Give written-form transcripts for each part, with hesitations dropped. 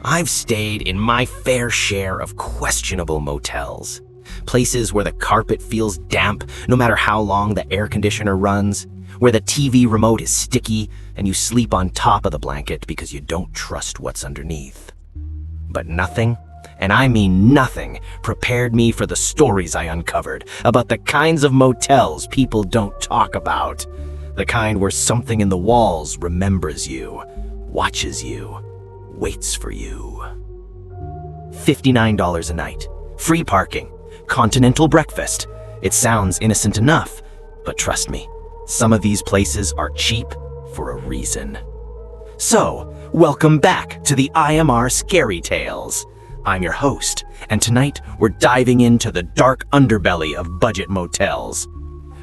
I've stayed in my fair share of questionable motels. Places where the carpet feels damp no matter how long the air conditioner runs, where the TV remote is sticky and you sleep on top of the blanket because you don't trust what's underneath. But nothing, and I mean nothing, prepared me for the stories I uncovered about the kinds of motels people don't talk about. The kind where something in the walls remembers you, watches you, waits for you. $59 a night, free parking, continental breakfast. It sounds innocent enough, but trust me, some of these places are cheap for a reason. So, welcome back to the IMR Scary Tales. I'm your host, and tonight we're diving into the dark underbelly of budget motels.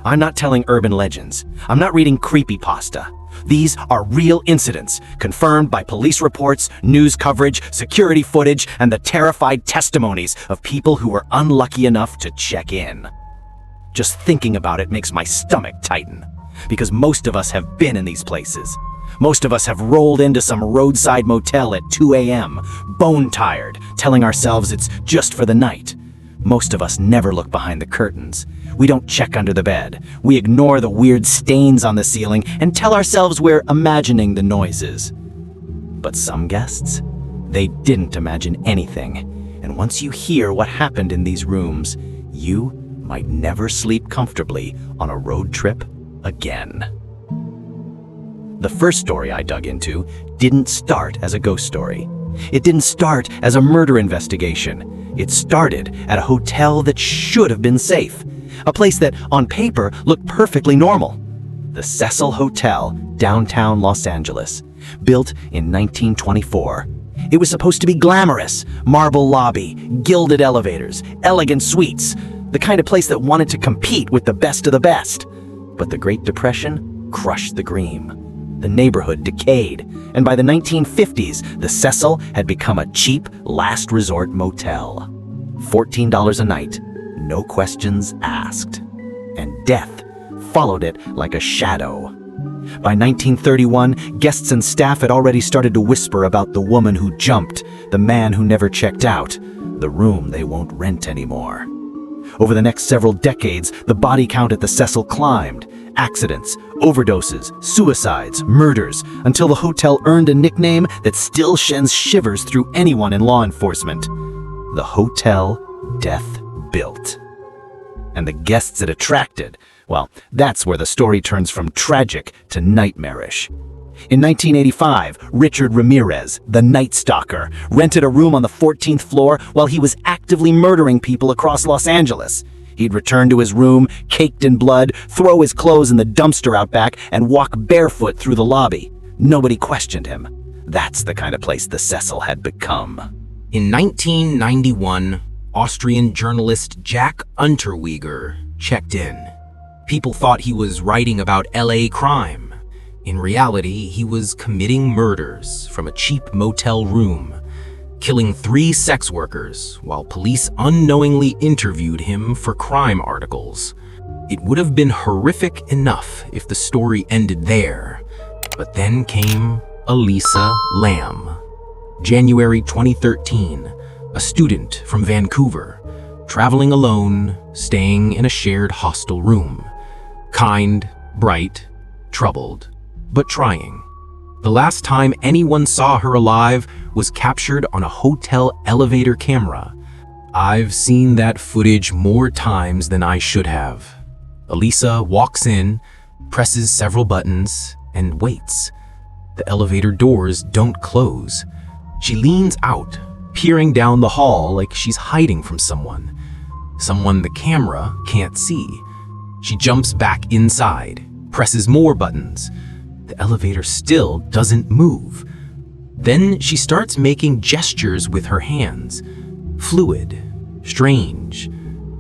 I'm not telling urban legends. I'm not reading creepypasta. These are real incidents, confirmed by police reports, news coverage, security footage, and the terrified testimonies of people who were unlucky enough to check in. Just thinking about it makes my stomach tighten, because most of us have been in these places. Most of us have rolled into some roadside motel at 2 a.m., bone-tired, telling ourselves it's just for the night. Most of us never look behind the curtains. We don't check under the bed. We ignore the weird stains on the ceiling and tell ourselves we're imagining the noises. But some guests, they didn't imagine anything. And once you hear what happened in these rooms, you might never sleep comfortably on a road trip again. The first story I dug into didn't start as a ghost story. It didn't start as a murder investigation. It started at a hotel that should have been safe. A place that, on paper, looked perfectly normal. The Cecil Hotel, downtown Los Angeles. Built in 1924. It was supposed to be glamorous. Marble lobby, gilded elevators, elegant suites. The kind of place that wanted to compete with the best of the best. But the Great Depression crushed the dream. The neighborhood decayed, and by the 1950s, the Cecil had become a cheap, last resort motel. $14 a night, no questions asked. And death followed it like a shadow. By 1931, guests and staff had already started to whisper about the woman who jumped, the man who never checked out, the room they won't rent anymore. Over the next several decades, the body count at the Cecil climbed. Accidents, overdoses, suicides, murders, until the hotel earned a nickname that still sends shivers through anyone in law enforcement. The Hotel Death Built. And the guests it attracted, well, that's where the story turns from tragic to nightmarish. In 1985, Richard Ramirez, the Night Stalker, rented a room on the 14th floor while he was actively murdering people across Los Angeles. He'd return to his room, caked in blood, throw his clothes in the dumpster out back, and walk barefoot through the lobby. Nobody questioned him. That's the kind of place the Cecil had become. In 1991, Austrian journalist Jack Unterweger checked in. People thought he was writing about LA crime. In reality, he was committing murders from a cheap motel room, killing 3 sex workers while police unknowingly interviewed him for crime articles. It would have been horrific enough if the story ended there. But then came Elisa Lam. January 2013, a student from Vancouver, traveling alone, staying in a shared hostel room. Kind, bright, troubled, but trying. The last time anyone saw her alive was captured on a hotel elevator camera. I've seen that footage more times than I should have. Elisa walks in, presses several buttons, and waits. The elevator doors don't close. She leans out, peering down the hall like she's hiding from someone. Someone the camera can't see. She jumps back inside, presses more buttons. The elevator still doesn't move. Then she starts making gestures with her hands. Fluid, strange,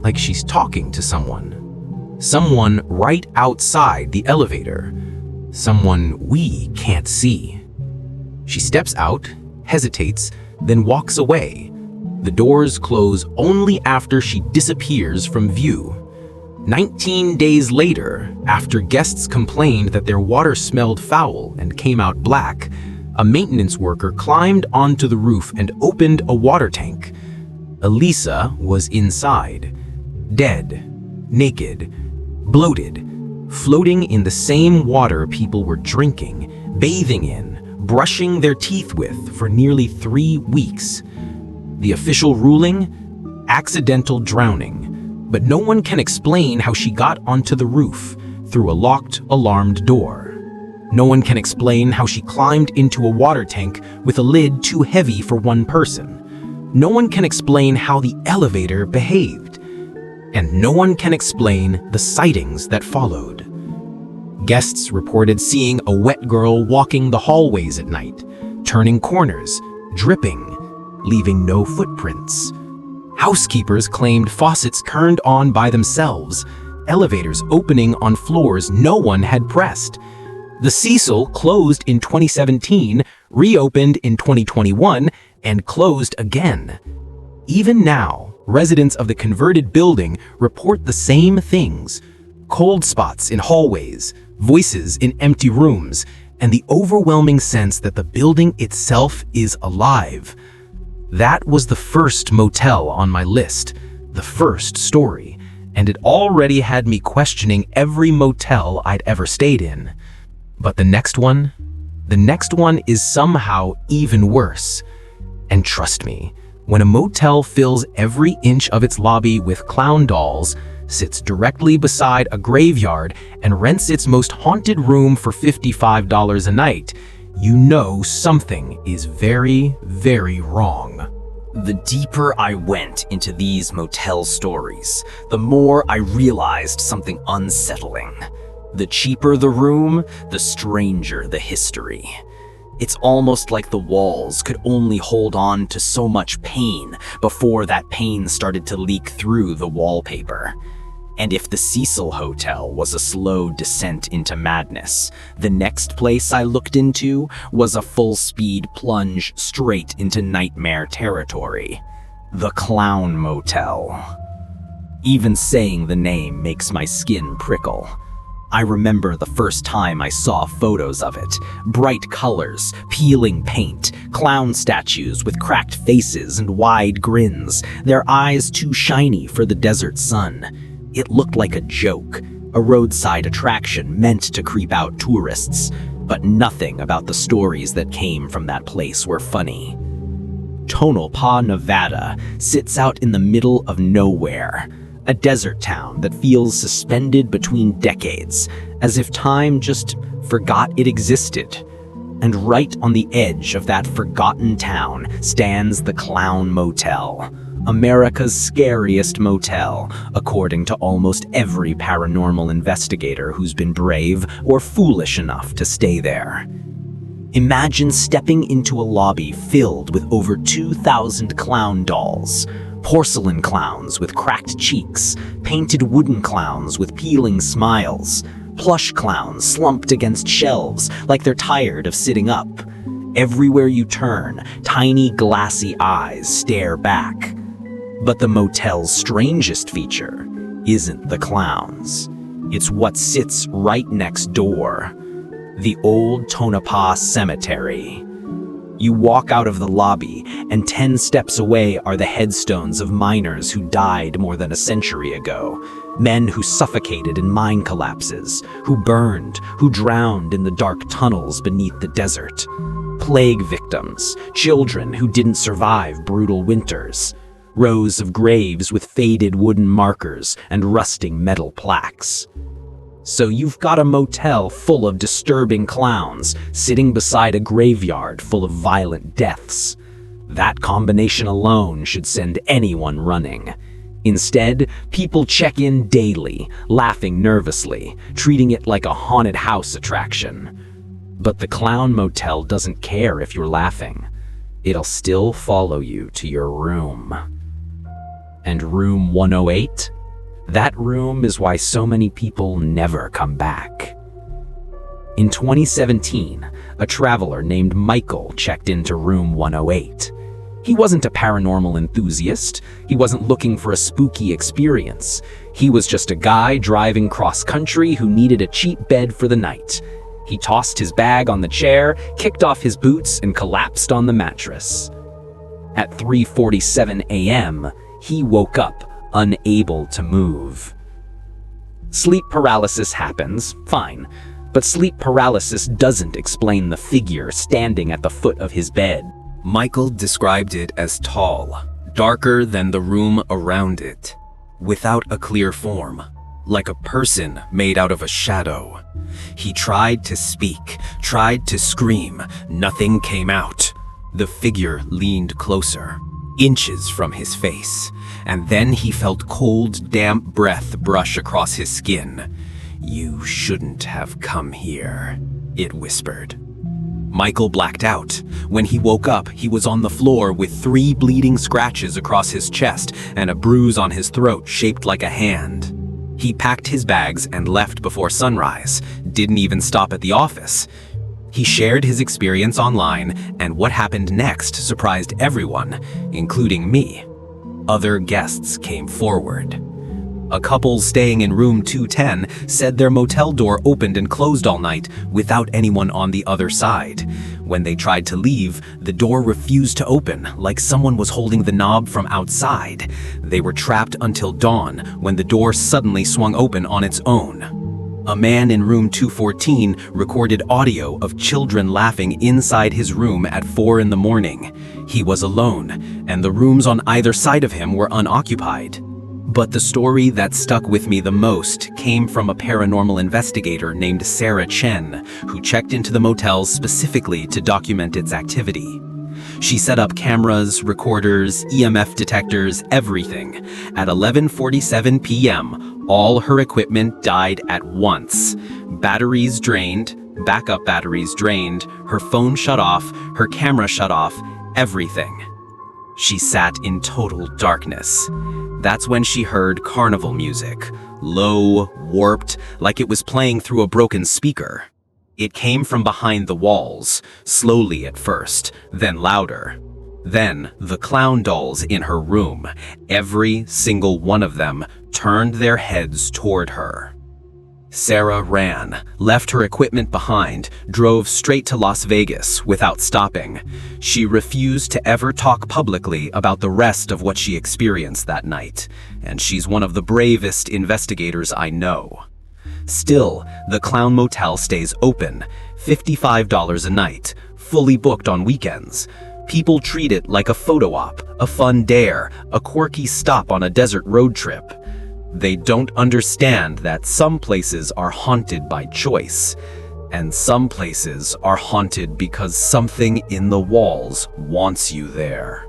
like she's talking to someone. Someone right outside the elevator. Someone we can't see. She steps out, hesitates, then walks away. The doors close only after she disappears from view. 19 days later, after guests complained that their water smelled foul and came out black, a maintenance worker climbed onto the roof and opened a water tank. Elisa was inside, dead, naked, bloated, floating in the same water people were drinking, bathing in, brushing their teeth with for nearly 3 weeks. The official ruling? Accidental drowning. But no one can explain how she got onto the roof through a locked, alarmed door. No one can explain how she climbed into a water tank with a lid too heavy for one person. No one can explain how the elevator behaved. And no one can explain the sightings that followed. Guests reported seeing a wet girl walking the hallways at night, turning corners, dripping, leaving no footprints. Housekeepers claimed faucets turned on by themselves, elevators opening on floors no one had pressed. The Cecil closed in 2017, reopened in 2021, and closed again. Even now, residents of the converted building report the same things: cold spots in hallways, voices in empty rooms, and the overwhelming sense that the building itself is alive. That was the first motel on my list, the first story, and it already had me questioning every motel I'd ever stayed in. But the next one is somehow even worse. And trust me, when a motel fills every inch of its lobby with clown dolls, sits directly beside a graveyard, and rents its most haunted room for $55 a night, you know something is very, very wrong. The deeper I went into these motel stories, the more I realized something unsettling. The cheaper the room, the stranger the history. It's almost like the walls could only hold on to so much pain before that pain started to leak through the wallpaper. And if the Cecil Hotel was a slow descent into madness, the next place I looked into was a full-speed plunge straight into nightmare territory. The Clown Motel. Even saying the name makes my skin prickle. I remember the first time I saw photos of it. Bright colors, peeling paint, clown statues with cracked faces and wide grins, their eyes too shiny for the desert sun. It looked like a joke, a roadside attraction meant to creep out tourists, but nothing about the stories that came from that place were funny. Tonopah, Nevada sits out in the middle of nowhere, a desert town that feels suspended between decades, as if time just forgot it existed. And right on the edge of that forgotten town stands the Clown Motel, America's scariest motel, according to almost every paranormal investigator who's been brave or foolish enough to stay there. Imagine stepping into a lobby filled with over 2,000 clown dolls. Porcelain clowns with cracked cheeks, painted wooden clowns with peeling smiles, plush clowns slumped against shelves like they're tired of sitting up. Everywhere you turn, tiny glassy eyes stare back. But the motel's strangest feature isn't the clowns. It's what sits right next door, the old Tonopah Cemetery. You walk out of the lobby, and 10 steps away are the headstones of miners who died more than a century ago. Men who suffocated in mine collapses, who burned, who drowned in the dark tunnels beneath the desert. Plague victims, children who didn't survive brutal winters. Rows of graves with faded wooden markers and rusting metal plaques. So you've got a motel full of disturbing clowns sitting beside a graveyard full of violent deaths. That combination alone should send anyone running. Instead, people check in daily, laughing nervously, treating it like a haunted house attraction. But the Clown Motel doesn't care if you're laughing. It'll still follow you to your room. And room 108? That room is why so many people never come back. In 2017, a traveler named Michael checked into room 108. He wasn't a paranormal enthusiast. He wasn't looking for a spooky experience. He was just a guy driving cross-country who needed a cheap bed for the night. He tossed his bag on the chair, kicked off his boots, and collapsed on the mattress. At 3:47 a.m., he woke up, unable to move. Sleep paralysis happens, fine, but sleep paralysis doesn't explain the figure standing at the foot of his bed. Michael described it as tall, darker than the room around it, without a clear form, like a person made out of a shadow. He tried to speak, tried to scream. Nothing came out. The figure leaned closer, inches from his face, and then he felt cold, damp breath brush across his skin. "You shouldn't have come here," it whispered. Michael blacked out. When he woke up, he was on the floor with 3 bleeding scratches across his chest and a bruise on his throat shaped like a hand. He packed his bags and left before sunrise, didn't even stop at the office. He shared his experience online, and what happened next surprised everyone, including me. Other guests came forward. A couple staying in room 210 said their motel door opened and closed all night without anyone on the other side. When they tried to leave, the door refused to open, like someone was holding the knob from outside. They were trapped until dawn, when the door suddenly swung open on its own. A man in room 214 recorded audio of children laughing inside his room at 4 in the morning. He was alone, and the rooms on either side of him were unoccupied. But the story that stuck with me the most came from a paranormal investigator named Sarah Chen, who checked into the motels specifically to document its activity. She set up cameras, recorders, EMF detectors, everything. At 11:47 p.m., all her equipment died at once. Batteries drained, backup batteries drained, her phone shut off, her camera shut off, everything. She sat in total darkness. That's when she heard carnival music, low, warped, like it was playing through a broken speaker. It came from behind the walls, slowly at first, then louder. Then the clown dolls in her room, every single one of them, turned their heads toward her. Sarah ran, left her equipment behind, drove straight to Las Vegas without stopping. She refused to ever talk publicly about the rest of what she experienced that night, and she's one of the bravest investigators I know. Still, the Clown Motel stays open, $55 a night, fully booked on weekends. People treat it like a photo op, a fun dare, a quirky stop on a desert road trip. They don't understand that some places are haunted by choice, and some places are haunted because something in the walls wants you there.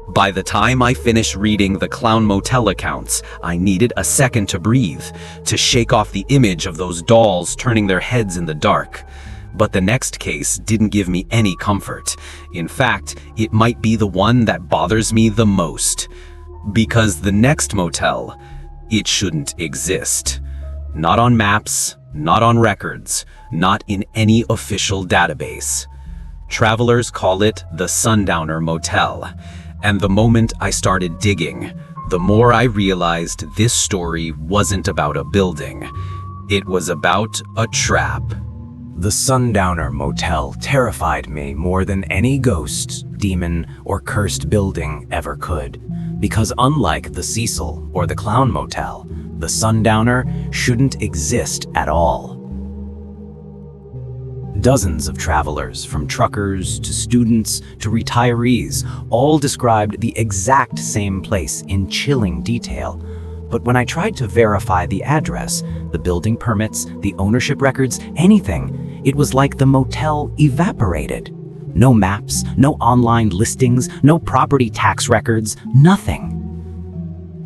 By the time I finished reading the Clown Motel accounts, I needed a second to breathe, to shake off the image of those dolls turning their heads in the dark. But the next case didn't give me any comfort. In fact, it might be the one that bothers me the most. Because the next motel, it shouldn't exist. Not on maps, not on records, not in any official database. Travelers call it the Sundowner Motel. And the moment I started digging, the more I realized this story wasn't about a building. It was about a trap. The Sundowner Motel terrified me more than any ghost, demon, or cursed building ever could. Because unlike the Cecil or the Clown Motel, the Sundowner shouldn't exist at all. Dozens of travelers, from truckers to students to retirees, all described the exact same place in chilling detail. But when I tried to verify the address, the building permits, the ownership records, anything, it was like the motel evaporated. No maps, no online listings, no property tax records, nothing.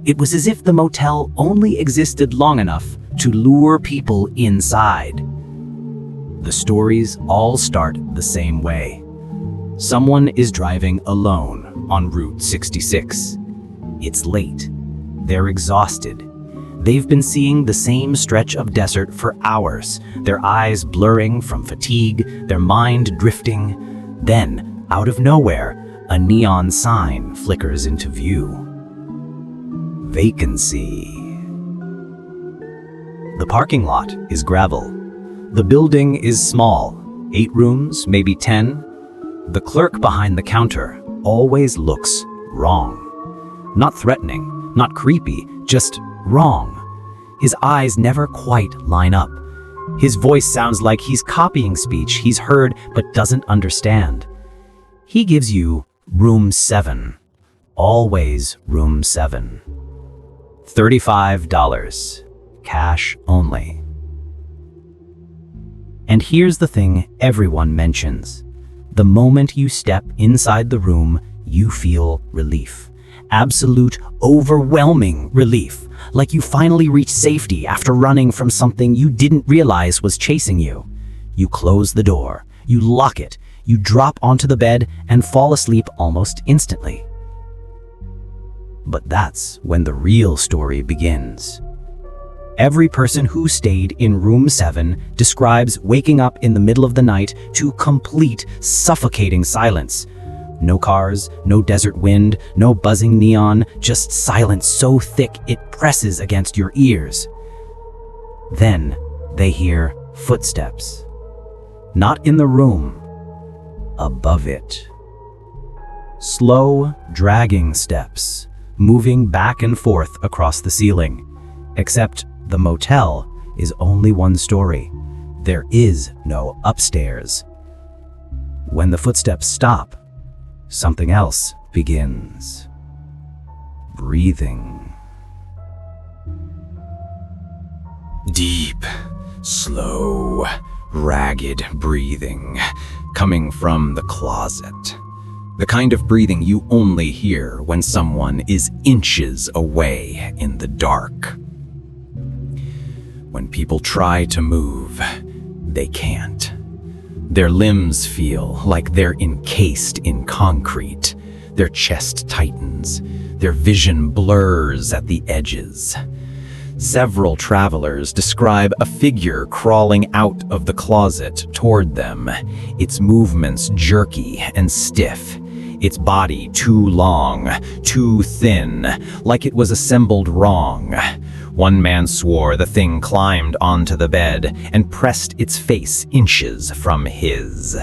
It was as if the motel only existed long enough to lure people inside. The stories all start the same way. Someone is driving alone on Route 66. It's late. They're exhausted. They've been seeing the same stretch of desert for hours, their eyes blurring from fatigue, their mind drifting. Then, out of nowhere, a neon sign flickers into view. Vacancy. The parking lot is gravel. The building is small, 8 rooms, maybe 10. The clerk behind the counter always looks wrong. Not threatening, not creepy, just wrong. His eyes never quite line up. His voice sounds like he's copying speech he's heard but doesn't understand. He gives you room 7. Always room 7. $35. Cash only. And here's the thing everyone mentions. The moment you step inside the room, you feel relief. Absolute, overwhelming relief. Like you finally reach safety after running from something you didn't realize was chasing you. You close the door, you lock it, you drop onto the bed and fall asleep almost instantly. But that's when the real story begins. Every person who stayed in room 7 describes waking up in the middle of the night to complete, suffocating silence. No cars, no desert wind, no buzzing neon, just silence so thick it presses against your ears. Then they hear footsteps. Not in the room, above it. Slow, dragging steps, moving back and forth across the ceiling. Except the motel is only one story. There is no upstairs. When the footsteps stop, something else begins. Breathing. Deep, slow, ragged breathing coming from the closet. The kind of breathing you only hear when someone is inches away in the dark. When people try to move, they can't. Their limbs feel like they're encased in concrete. Their chest tightens. Their vision blurs at the edges. Several travelers describe a figure crawling out of the closet toward them, its movements jerky and stiff, its body too long, too thin, like it was assembled wrong. One man swore the thing climbed onto the bed and pressed its face inches from his.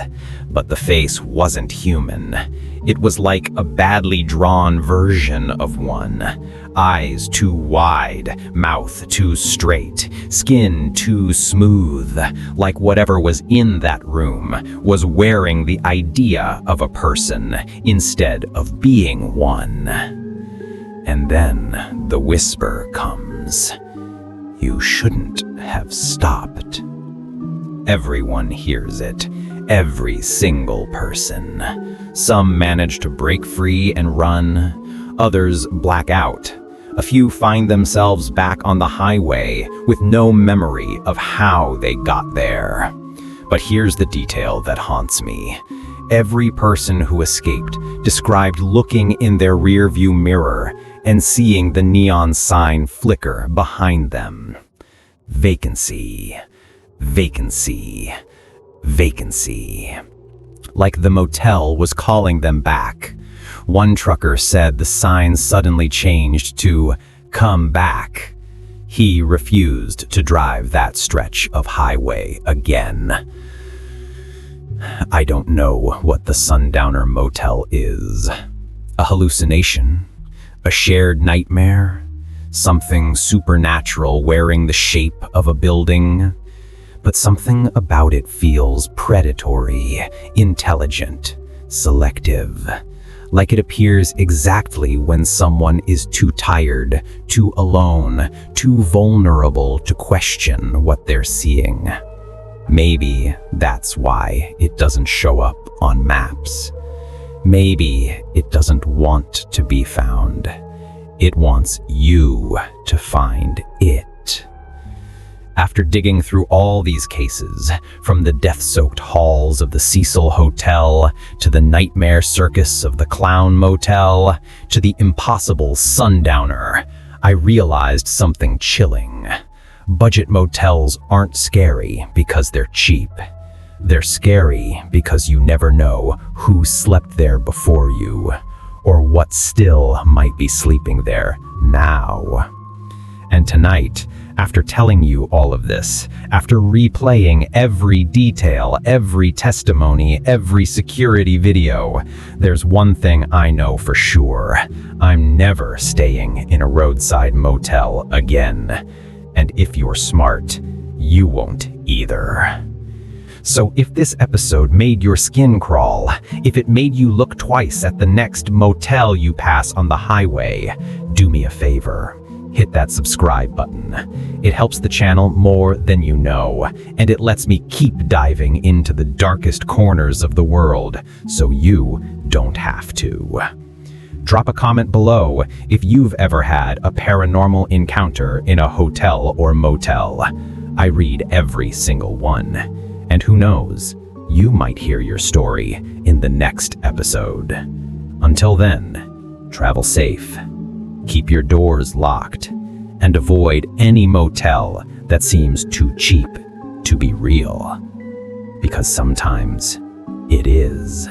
But the face wasn't human. It was like a badly drawn version of one. Eyes too wide, mouth too straight, skin too smooth, like whatever was in that room was wearing the idea of a person instead of being one. And then the whisper comes. You shouldn't have stopped. Everyone hears it. Every single person. Some manage to break free and run. Others black out. A few find themselves back on the highway with no memory of how they got there. But here's the detail that haunts me. Every person who escaped described looking in their rearview mirror and seeing the neon sign flicker behind them. Vacancy, vacancy, vacancy. Like the motel was calling them back. One trucker said the sign suddenly changed to "Come back." He refused to drive that stretch of highway again. I don't know what the Sundowner Motel is. A hallucination? A shared nightmare? Something supernatural wearing the shape of a building? But something about it feels predatory, intelligent, selective. Like it appears exactly when someone is too tired, too alone, too vulnerable to question what they're seeing. Maybe that's why it doesn't show up on maps. Maybe it doesn't want to be found. It wants you to find it. After digging through all these cases, from the death-soaked halls of the Cecil Hotel, to the nightmare circus of the Clown Motel, to the impossible Sundowner, I realized something chilling. Budget motels aren't scary because they're cheap. They're scary because you never know who slept there before you, or what still might be sleeping there now. And tonight, After telling you all of this, after replaying every detail, every testimony, every security video, there's one thing I know for sure. I'm never staying in a roadside motel again. And if you're smart, you won't either. So if this episode made your skin crawl, if it made you look twice at the next motel you pass on the highway, do me a favor. Hit that subscribe button. It helps the channel more than you know, and it lets me keep diving into the darkest corners of the world, so you don't have to. Drop a comment below if you've ever had a paranormal encounter in a hotel or motel. I read every single one. And who knows, you might hear your story in the next episode. Until then, travel safe, keep your doors locked, and avoid any motel that seems too cheap to be real. Because sometimes it is.